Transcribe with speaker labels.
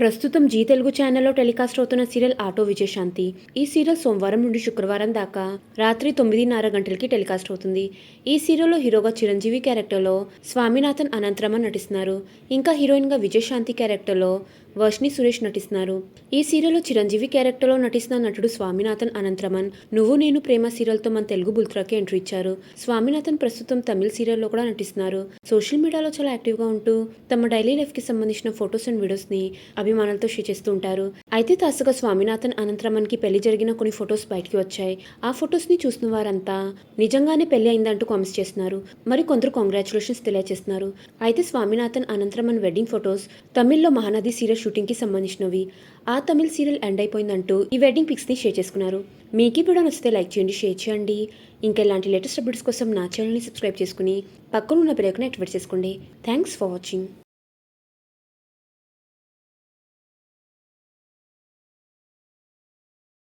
Speaker 1: ప్రస్తుతం జీ తెలుగు ఛానల్లో టెలికాస్ట్ అవుతున్న సీరియల్ ఆటో విజయశాంతి. ఈ సీరియల్ సోమవారం నుండి శుక్రవారం దాకా రాత్రి 9:30 గంటలకి టెలికాస్ట్ అవుతుంది. ఈ సీరియల్లో హీరోగా చిరంజీవి క్యారెక్టర్లో స్వామినాథన్ అనంతరమన్ నటిస్తున్నారు. ఇంకా హీరోయిన్గా విజయశాంతి క్యారెక్టర్లో వర్షిణి సురేష్ నటిస్తున్నారు. ఈ సీరియల్లో చిరంజీవి క్యారెక్టర్లో నటిస్తున్న నటుడు స్వామినాథన్ అనంతరమన్ నువ్వు నేను ప్రేమ సీరియల్తో మన తెలుగు బుల్త్రాకి ఎంట్రీ ఇచ్చారు. స్వామినాథన్ ప్రస్తుతం తమిళ సీరియల్లో కూడా నటిస్తున్నారు. సోషల్ మీడియాలో చాలా యాక్టివ్గా ఉంటూ తమ డైలీ లైఫ్కి సంబంధించిన ఫొటోస్ అండ్ వీడియోస్ని అభిమానులతో షేర్ చేస్తూ ఉంటారు. అయితే తాజాగా స్వామినాథన్ అనంతరమన్ కి పెళ్లి జరిగిన కొన్ని ఫొటోస్ బయటకి వచ్చాయి. ఆ ఫొటోస్ ని చూసిన వారంతా నిజంగానే పెళ్లి అయిందంటూ కామెంట్స్ చేస్తున్నారు. మరి కొందరు కాంగ్రాచులేషన్స్ తెలియజేస్తున్నారు. అయితే స్వామినాథన్ అనంతరమన్ వెడ్డింగ్ ఫొటోస్ తమిళ్లో మహానది సీరియల్ షూటింగ్ కి సంబంధించినవి. ఆ తమిళ సీరియల్ ఎండ్ అయిపోయిందంటూ ఈ వెడ్డింగ్ పిక్స్ ని షేర్ చేసుకున్నారు. మీకు ఈ వీడియో నచ్చితే లైక్ చేయండి, షేర్ చేయండి. ఇంకా ఇలాంటి లేటెస్ట్ అప్డేట్స్ కోసం నా ఛానల్ని సబ్స్క్రైబ్ చేసుకుని పక్కన ఉన్న బెల్ ఐకాన్ యాక్టివేట్ చేసుకోండి. Thanks for watching.